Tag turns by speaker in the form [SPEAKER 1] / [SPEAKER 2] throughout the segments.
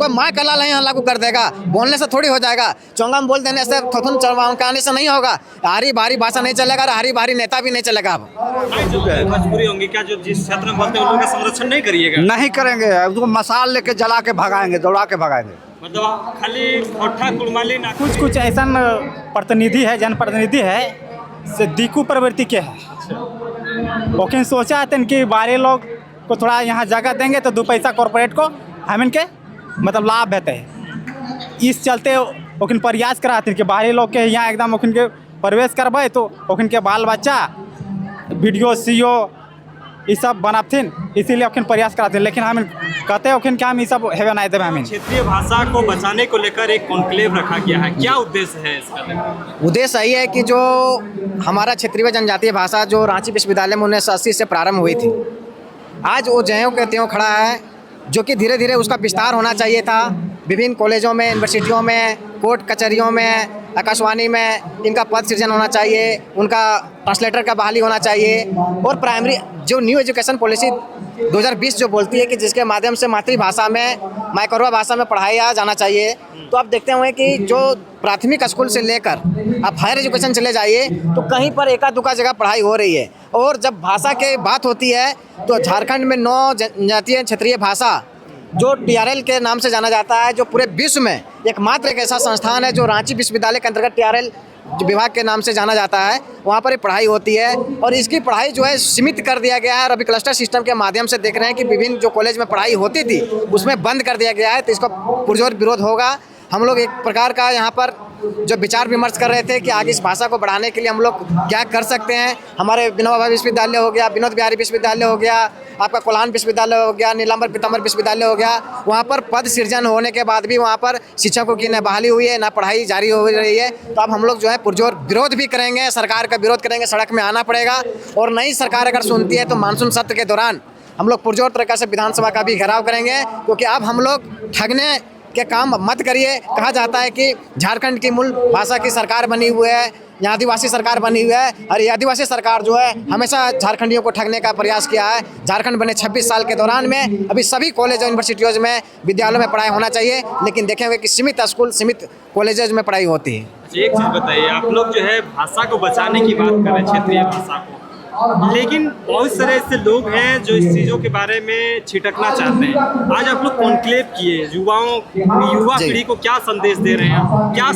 [SPEAKER 1] कोई माँ का लाल यहाँ लागू कर देगा, बोलने से थोड़ी हो जाएगा। चोंगा में बोल देने से, थोथुन चढ़वाने से नहीं होगा। हारी बारी भाषा नहीं चलेगा और हारी बारी नेता भी नहीं चलेगा। अब
[SPEAKER 2] भोजपुरी होंगी क्या जो जिस क्षेत्र में बोलते हैं उन लोगों का संरक्षण नहीं करिएगा?
[SPEAKER 3] नहीं करेंगे, उसको मसाल लेके जला के भगाएंगे, दौड़ा के भगाएंगे।
[SPEAKER 2] मतलब खाली कोठा कुड़माली ना
[SPEAKER 4] कुछ ऐसा प्रतिनिधि है, जनप्रतिनिधि है से दीकू प्रवृत्ति के है। लेकिन सोचा था कि बारे लोग को थोड़ा यहाँ जगह देंगे तो 2 पैसा कॉर्पोरेट को हम इनके मतलब लाभ देते हैं। इस चलते ओखिन प्रयास कराते कि बाहरी लोग के यहाँ एकदम ओखिन के प्रवेश करबे तो ओखिन के बाल बच्चा वीडियो सीओ ये सब बनाथिन, इसीलिए ओखिन प्रयास कराते हैं। लेकिन हम कहते ओखिन कि हम ये सब हेवे नहीं देवे। हम
[SPEAKER 2] क्षेत्रीय भाषा को बचाने को लेकर एक कॉन्क्लेव रखा गया है, क्या उद्देश्य है इसका?
[SPEAKER 1] उद्देश्य यही है कि जो हमारा क्षेत्रीय जनजातीय भाषा जो रांची विश्वविद्यालय में 1980 से प्रारंभ हुई थी, आज वो ज्यों के त्यों खड़ा है, जो कि धीरे धीरे उसका विस्तार होना चाहिए था। विभिन्न कॉलेजों में, यूनिवर्सिटियों में, कोर्ट कचहरियों में, आकाशवाणी में इनका पद सृजन होना चाहिए, उनका ट्रांसलेटर का बहाली होना चाहिए। और प्राइमरी जो न्यू एजुकेशन पॉलिसी 2020 जो बोलती है कि जिसके माध्यम से मातृभाषा में, माइक्रोवा भाषा में पढ़ाया जाना चाहिए, तो आप देखते हुए कि जो प्राथमिक स्कूल से लेकर आप हायर एजुकेशन चले जाइए तो कहीं पर एका दुका जगह पढ़ाई हो रही है। और जब भाषा की बात होती है तो झारखंड में 9 जनजातीय क्षेत्रीय भाषा जो TRL के नाम से जाना जाता है, जो पूरे विश्व में एकमात्र एक ऐसा संस्थान है जो रांची विश्वविद्यालय के अंतर्गत TRL विभाग के नाम से जाना जाता है, वहाँ पर पढ़ाई होती है। और इसकी पढ़ाई जो है सीमित कर दिया गया है और अभी क्लस्टर सिस्टम के माध्यम से देख रहे हैं कि विभिन्न जो कॉलेज में पढ़ाई होती थी उसमें बंद कर दिया गया है। तो इसका पुरजोर विरोध होगा। हम लोग एक प्रकार का यहाँ पर जो विचार विमर्श कर रहे थे कि आगे इस भाषा को बढ़ाने के लिए हम लोग क्या कर सकते हैं। हमारे विनोबा भावे विश्वविद्यालय हो गया, विनोद बिहारी विश्वविद्यालय हो गया, आपका कोल्हान विश्वविद्यालय हो गया, नीलांबर पीताम्बर विश्वविद्यालय हो गया, वहाँ पर पद सृजन होने के बाद भी वहाँ पर शिक्षकों की न बहाली हुई है, न पढ़ाई जारी हो रही है। तो अब हम लोग जो है पुरजोर विरोध भी करेंगे, सरकार का विरोध करेंगे, सड़क में आना पड़ेगा। और नई सरकार अगर सुनती है तो मानसून सत्र के दौरान हम लोग पुरजोर तरीके से विधानसभा का भी घेराव करेंगे, क्योंकि अब हम लोग ठगने के काम मत करिए। कहा जाता है कि झारखंड की मूल भाषा की सरकार बनी हुई है, यहाँ आदिवासी सरकार बनी हुई है, और ये आदिवासी सरकार जो है हमेशा झारखंडियों को ठगने का प्रयास किया है। झारखंड बने 26 साल के दौरान में अभी सभी कॉलेज और यूनिवर्सिटियों में, विद्यालयों में पढ़ाई होना चाहिए, लेकिन देखेंगे कि सीमित स्कूल, सीमित कॉलेजेज में पढ़ाई होती है।
[SPEAKER 2] एक चीज़ बताइए, आप लोग जो है भाषा को बचाने की बात कर रहे हैं, क्षेत्रीय भाषा को, लेकिन बहुत सारे ऐसे लोग हैं जो इस चीज़ों के बारे में छिटकना चाहते हैं। आज आप लोग कॉन्क्लेव किए, युवा पीढ़ी को क्या संदेश दे रहे हैं, क्या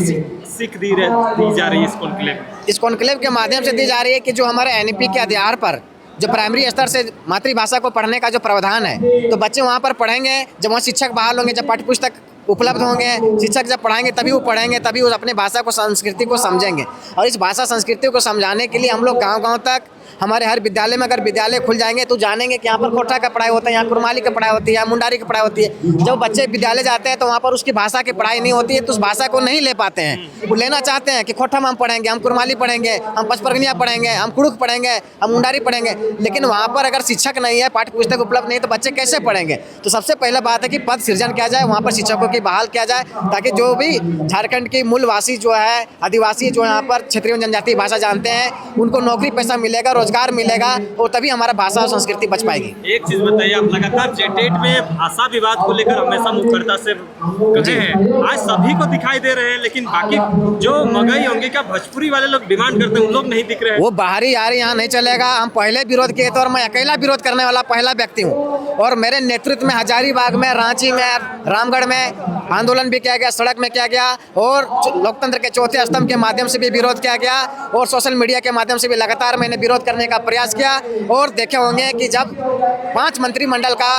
[SPEAKER 2] सीख दी जा रही है इस कॉन्क्लेव?
[SPEAKER 1] इस कॉन्क्लेव के माध्यम से दी जा रही है कि जो हमारे NEP के आधार पर जो प्राइमरी स्तर से मातृभाषा को पढ़ने का जो प्रावधान है, तो बच्चे वहाँ पर पढ़ेंगे। जब वहाँ शिक्षक बहाल होंगे, जब पाठ्यपुस्तक उपलब्ध होंगे, शिक्षक जब पढ़ाएंगे तभी वो पढ़ेंगे, तभी वो अपने भाषा को, संस्कृति को समझेंगे। और इस भाषा संस्कृति को समझाने के लिए हम लोग गांव-गांव तक, हमारे हर विद्यालय में अगर विद्यालय खुल जाएंगे तो जानेंगे कि यहाँ पर कोठा का पढ़ाई होता है, यहाँ कुरमाली की पढ़ाई होती है, मुंडारी की पढ़ाई होती है। जब बच्चे विद्यालय जाते हैं तो वहाँ पर उसकी भाषा की पढ़ाई नहीं होती है, तो उस भाषा को नहीं ले पाते हैं। वो लेना चाहते हैं कि कोठा में हम पढ़ेंगे, हम कुरमाली पढ़ेंगे, हम पचपरगनिया पढ़ेंगे, हम कुड़ुक पढ़ेंगे, हम मुंडारी पढ़ेंगे, लेकिन वहाँ पर अगर शिक्षक नहीं है, पाठ्य पुस्तक उपलब्ध नहीं है, तो बच्चे कैसे पढ़ेंगे? तो सबसे पहला बात है कि पद सृजन किया जाए, वहाँ पर शिक्षकों की बहाल किया जाए, ताकि जो भी झारखंड की मूलवासी जो है, आदिवासी जो यहाँ पर क्षेत्रीय जनजातीय भाषा जानते हैं, उनको नौकरी पैसा मिलेगा, रोजगार मिलेगा, और तभी हमारा भाषा और संस्कृति बच पाएगी।
[SPEAKER 2] एक चीज बताइए, आप लगातार जेटेट में भाषा विवाद को लेकर हमेशा मुखरता से कहे हैं, आज सभी को दिखाई दे रहे हैं, लेकिन बाकी जो मगही होंगे क्या भोजपुरी वाले लोग डिमांड करते हैं, उन लोग नहीं दिख रहे हैं।
[SPEAKER 1] वो बाहरी यार यहाँ नहीं चलेगा। हम पहले विरोध किए थे और मैं अकेला विरोध करने वाला पहला व्यक्ति हूँ। और मेरे नेतृत्व में हजारीबाग में, रांची में, रामगढ़ में आंदोलन भी किया गया, सड़क में किया गया, और लोकतंत्र के चौथे स्तंभ के माध्यम से भी विरोध किया गया, और सोशल मीडिया के माध्यम से भी लगातार मैंने विरोध करने का प्रयास किया। और देखे होंगे कि जब 5 मंत्रिमंडल का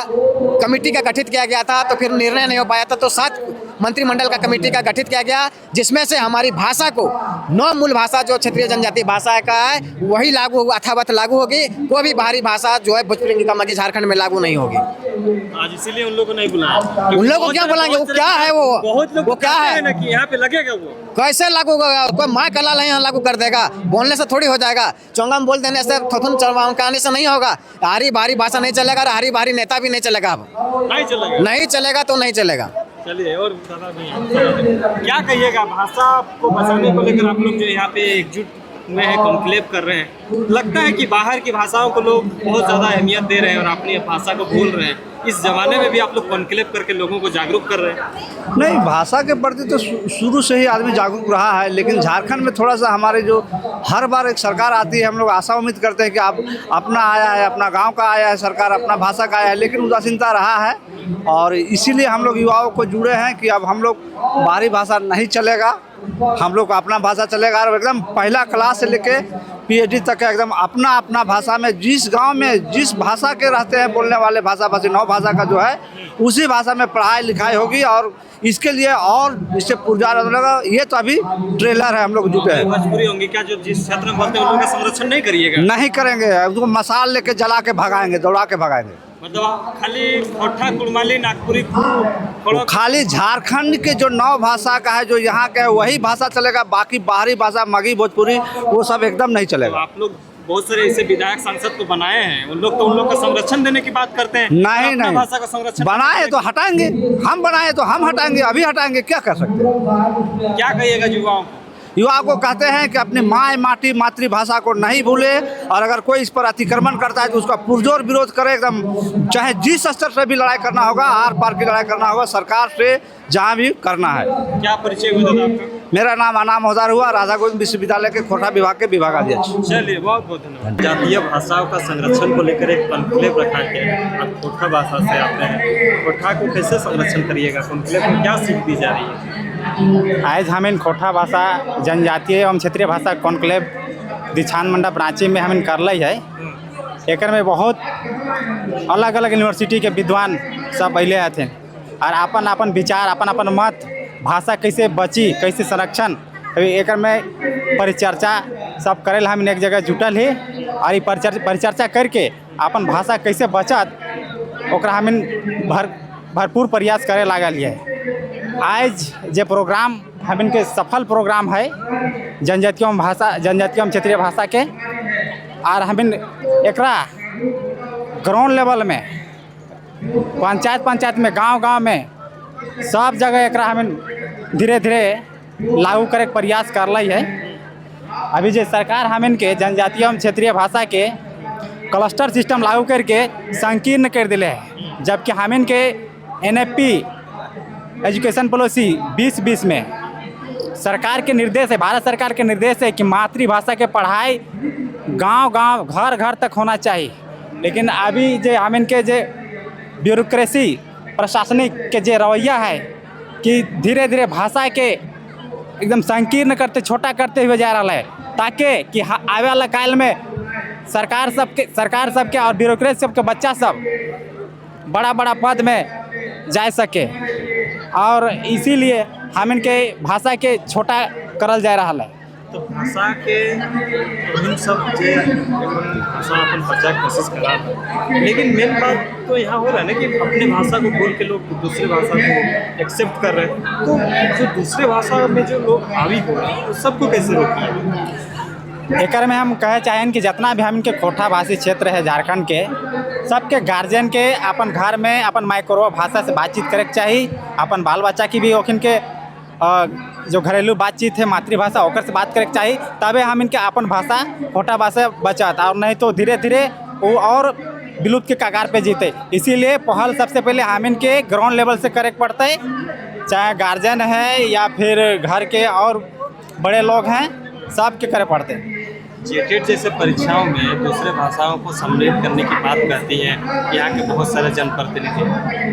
[SPEAKER 1] कमेटी का गठित किया गया था तो फिर निर्णय नहीं हो पाया था, तो 7 मंत्रिमंडल का कमेटी का गठित किया गया, जिसमें से हमारी भाषा को 9 मूल भाषा जो क्षेत्रीय जनजातीय भाषा का है वही लागू होगा, अथावत लागू होगी। कोई भी बाहरी भाषा जो है भोजपुरी की झारखंड में लागू नहीं होगी।
[SPEAKER 2] आज इसीलिए उन लोगों को नहीं बुलाया।
[SPEAKER 1] उन लोगों को क्या बुलाएंगे? वो क्या है? वो क्या है
[SPEAKER 2] ना कि यहाँ पे लगेगा, वो
[SPEAKER 1] कैसे लागू होगा? कोई माँ का लाल यहाँ लागू कर देगा, बोलने से थोड़ी हो जाएगा। चोंगा में बोल देने से, थोथुन चढ़वाने से नहीं होगा। हारी बारी भाषा नहीं चलेगा और हारी बारी नेता भी नहीं चलेगा। अब नहीं चलेगा तो नहीं चलेगा।
[SPEAKER 2] चलिए, और क्या कहिएगा भाषा को बचाने को लेकर? आप लोग जो यहाँ पे एकजुट में है, कॉन्क्लेव कर रहे हैं। लगता है कि बाहर की भाषाओं को लोग बहुत ज़्यादा अहमियत दे रहे हैं और अपनी भाषा को भूल रहे हैं। इस ज़माने में भी आप लोग कॉन्क्लेव करके लोगों को जागरूक कर रहे हैं।
[SPEAKER 3] नहीं, भाषा के प्रति तो शुरू से ही आदमी जागरूक रहा है, लेकिन झारखंड में थोड़ा सा हमारे जो हर बार एक सरकार आती है, हम लोग आशा उम्मीद करते हैं कि आप अपना आया है, अपना गांव का आया है सरकार, अपना भाषा का आया है, लेकिन उदासीनता रहा है। और इसीलिए हम लोग युवाओं को जुड़े हैं कि अब हम लोग बाहरी भाषा नहीं चलेगा, हम लोग का अपना भाषा चलेगा। और एकदम पहला क्लास से लेके PhD तक है, एकदम अपना अपना भाषा में, जिस गांव में जिस भाषा के रहते हैं बोलने वाले भाषी नौ भाषा का जो है उसी भाषा में पढ़ाई लिखाई होगी। और इसके लिए और इससे पुरजार लगा, ये तो अभी ट्रेलर है, हम लोग जुटे हैं।
[SPEAKER 2] मजबूरी होंगी क्या जो जिस क्षेत्र में बसते हैं उन लोगों का संरक्षण नहीं करिएगा?
[SPEAKER 3] नहीं करेंगे, उसको मसाल लेके जला के भगाएंगे, दौड़ा के भगाएंगे।
[SPEAKER 2] मतलब खाली खोटा, कुड़माली, नागपुरी,
[SPEAKER 3] खाली झारखंड के जो नौ भाषा का है, जो यहाँ का है, वही भाषा चलेगा। बाकी बाहरी भाषा मगही, भोजपुरी, वो सब एकदम नहीं
[SPEAKER 2] तो
[SPEAKER 3] चलेगा।
[SPEAKER 2] आप लोग बहुत सारे ऐसे विधायक सांसद को बनाए हैं, उन लोग तो उन लोग का संरक्षण देने की बात करते हैं।
[SPEAKER 3] नहीं
[SPEAKER 2] अपना
[SPEAKER 3] नहीं,
[SPEAKER 2] भाषा का संरक्षण
[SPEAKER 3] बनाए तो हटाएंगे, हम बनाए तो हम हटाएंगे, अभी हटाएंगे, क्या कर सकते हैं।
[SPEAKER 2] क्या कहिएगा युवाओं को?
[SPEAKER 3] युवा को कहते हैं कि अपनी माँ माटी मातृभाषा को नहीं भूले, और अगर कोई इस पर अतिक्रमण करता है तो उसका पुरजोर विरोध करे, एकदम चाहे जिस स्तर से भी लड़ाई करना होगा, आर पार की लड़ाई करना होगा, सरकार से जहाँ भी करना है।
[SPEAKER 2] क्या परिचय हुआ दादा आपका?
[SPEAKER 3] मेरा नाम अनाम हौदार हुआ, राधा गोविंद विश्वविद्यालय के खोटा विभाग के विभागाध्यक्ष।
[SPEAKER 2] चलिए, बहुत बहुत धन्यवाद। जातीय भाषाओं का संरक्षण को लेकर एक कॉन्क्लेव रखा गया है। आप खोटा भाषा से आते हैं, खोटा को कैसे संरक्षण करिएगा? कॉन्क्लेव में क्या सीख दी जा रही है?
[SPEAKER 4] आज हमें खोटा भाषा जनजातीय एवं क्षेत्रीय भाषा कॉन्क्लेव दीक्षांत मंडप रांची में हमें कर ली है। एक में बहुत अलग अलग यूनिवर्सिटी के विद्वान सब अले हथिन और अपन अपन विचार, अपन अपन मत, भाषा कैसे बची, कैसे संरक्षण, अभी एक में परिचर्चा सब करे हम एक जगह जुटल है। और ये परिचर्चा करके अपन भाषा कैसे बचत ओकरा हमें भरपूर प्रयास करे लागल है। आज जो प्रोग्राम हमिन के सफल प्रोग्राम है जनजातीय क्षेत्रीय भाषा के, और हमिन एकरा ग्राउंड लेवल में पंचायत में, गांव में सब जगह एकरा हमें धीरे धीरे लागू करे प्रयास कर रही है। अभी जो सरकार हमें के जनजातीय एवं क्षेत्रीय भाषा के क्लस्टर सिस्टम लागू करके संकीर्ण कर दिले है, जबकि हमें के NFP एजुकेशन पॉलिसी 2020 में सरकार के निर्देश है, भारत सरकार के निर्देश है कि मातृभाषा के पढ़ाई गांव घर तक होना चाहिए। लेकिन अभी जो हमें के जो ब्यूरोक्रेसी प्रशासनिक के जो रवैया है कि धीरे धीरे भाषा के एकदम संकीर्ण करते, छोटा करते हुए जा रहा है, ताकि कि आवे वाला काल में सरकार सबके और ब्यूरोक्रेसी सबके बच्चा सब बड़ा पद में जा सके, और इसीलिए हमें के भाषा के छोटा करल जा रहा है।
[SPEAKER 2] तो भाषा के इन सब जे भाषा अपन बचा के कोशिश करा रहा है, लेकिन मेन बात तो यहाँ हो रहा है ना कि अपने भाषा को भूल के लोग दूसरी भाषा को एक्सेप्ट कर रहे हैं। तो जो दूसरे भाषा में जो लोग हावी हो रहे हैं, तो सबको कैसे रोकिए?
[SPEAKER 4] एक में हम कहे चाहें कि जितना भी हम के खोटा भाषी क्षेत्र है झारखंड के, सबके गार्जियन के अपन घर में अपन माइक्रो भाषा से बातचीत करे चाहिए। अपन बाल बच्चा की भी ओखिन के जो घरेलू बातचीत है मातृभाषा ओकर से बात करे चाहिए, तबे हम इनके अपन भाषा खोटा भाषा बचत, और नहीं तो धीरे धीरे वो और विलुप्त के कगार पे जीते। इसीलिए पहल सबसे पहले हम इनके ग्राउंड लेवल से करे पड़ता है, चाहे गार्जियन है या फिर घर के और बड़े लोग हैं, सब के करे पड़ते हैं।
[SPEAKER 2] जेटेट जैसे परीक्षाओं में दूसरे भाषाओं को सम्मिलित करने की बात करती हैं यहाँ के बहुत सारे जनप्रतिनिधि,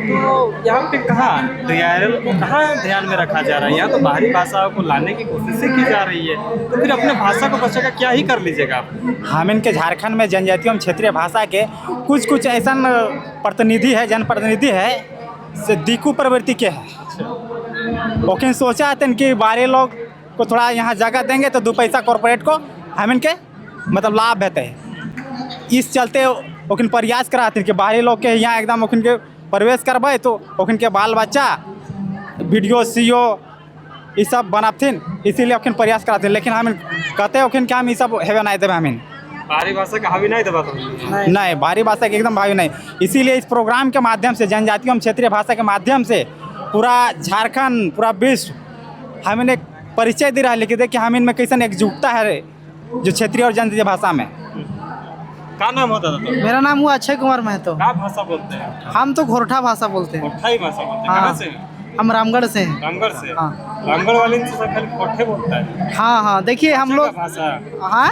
[SPEAKER 2] तो यहाँ पे कहाँ डीआरएल को कहाँ ध्यान में रखा जा रहा है? यहाँ तो बाहरी भाषाओं को लाने की कोशिशें की जा रही है, तो फिर अपने भाषा को बचाकर क्या ही कर लीजिएगा आप?
[SPEAKER 4] हम इनके झारखंड में जनजातीय एवं क्षेत्रीय भाषा के कुछ ऐसा प्रतिनिधि है, जनप्रतिनिधि है से दीकू प्रवृत्ति के है। ओके सोचा थे कि बाहरी लोग को थोड़ा यहाँ जगह देंगे तो 2 पैसा कॉरपोरेट को हम इनके मतलब लाभ रहते हैं। इस चलते ओखिन प्रयास कराते कि बाहरी लोग के यहाँ एकदम ओखिन के प्रवेश करबे तो ओखिन के बाल बच्चा वीडियो सीओ ये सब बनाथिन, इसीलिए ओखिन प्रयास कराते। लेकिन हम कहते ओखिन के हम ये सब हेवे नहीं देवे, हमें
[SPEAKER 2] बाहरी भाषा का हावी नहीं दबा
[SPEAKER 4] नहीं, बाहरी भाषा के एकदम हावी नहीं। इसीलिए इस प्रोग्राम के माध्यम से जनजातीय एवं क्षेत्रीय भाषा के माध्यम से पूरा झारखंड, पूरा विश्व हमें एक परिचय दे रहा है। लेकिन देखिए हम इनमें कैसन एकजुटता है जो क्षेत्रीय और जनजातीय भाषा में।
[SPEAKER 2] क्या नाम होता था तो?
[SPEAKER 5] मेरा नाम हुआ अक्षय कुमार महतो।
[SPEAKER 2] क्या भाषा बोलते हैं?
[SPEAKER 5] हम तो गोरठा भाषा बोलते हैं।
[SPEAKER 2] कोठाई भाषा बोलते हैं।
[SPEAKER 5] हाँ।
[SPEAKER 2] कहाँ से?
[SPEAKER 5] हम रामगढ़ से हैं।
[SPEAKER 2] रामगढ़ से।
[SPEAKER 5] हाँ।
[SPEAKER 2] रामगढ़ वाले से खाली कोठे बोलता है।
[SPEAKER 5] हाँ हाँ, देखिए हम
[SPEAKER 2] बचेगा
[SPEAKER 5] लोग,
[SPEAKER 2] भाषा
[SPEAKER 5] हाँ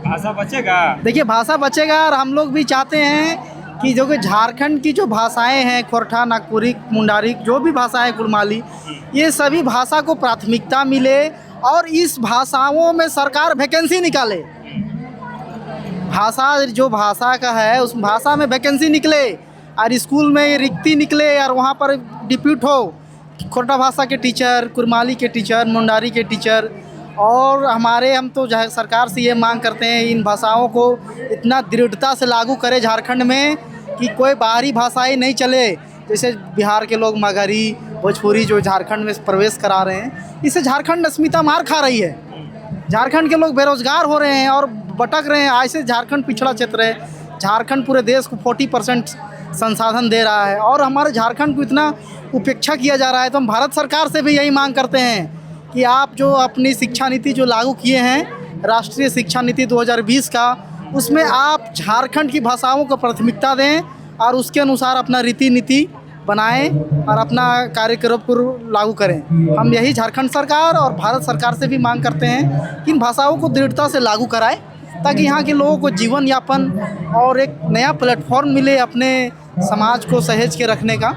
[SPEAKER 2] भाषा बचेगा।
[SPEAKER 5] देखिए भाषा बचेगा, और हम लोग भी चाहते हैं कि जो कि झारखंड की जो भाषाएं हैं, खोरठा, नागपुरी, मुंडारी, जो भी भाषाएं, कुड़माली, ये सभी भाषा को प्राथमिकता मिले और इस भाषाओं में सरकार वैकेंसी निकाले। भाषा जो भाषा का है उस भाषा में वैकेंसी निकले और स्कूल में रिक्ति निकले और वहाँ पर डिप्यूट हो, खोरठा भाषा के टीचर, कुड़माली के टीचर, मुंडारी के टीचर। और हम तो सरकार से ये मांग करते हैं इन भाषाओं को इतना दृढ़ता से लागू करे झारखंड में कि कोई बाहरी भाषाएं नहीं चले। जैसे बिहार के लोग मगही, भोजपुरी जो झारखंड में प्रवेश करा रहे हैं, इससे झारखंड अस्मिता मार खा रही है। झारखंड के लोग बेरोजगार हो रहे हैं और भटक रहे हैं। ऐसे झारखंड पिछड़ा क्षेत्र है। झारखंड पूरे देश को 40% संसाधन दे रहा है और हमारे झारखंड को इतना उपेक्षा किया जा रहा है। तो हम भारत सरकार से भी यही मांग करते हैं कि आप जो अपनी शिक्षा नीति जो लागू किए हैं, राष्ट्रीय शिक्षा नीति 2020 का, उसमें आप झारखंड की भाषाओं को प्राथमिकता दें और उसके अनुसार अपना रीति नीति बनाएं और अपना कार्यक्रम को लागू करें। हम यही झारखंड सरकार और भारत सरकार से भी मांग करते हैं कि इन भाषाओं को दृढ़ता से लागू कराएं ताकि यहाँ के लोगों को जीवन यापन और एक नया प्लेटफॉर्म मिले अपने समाज को सहेज के रखने का।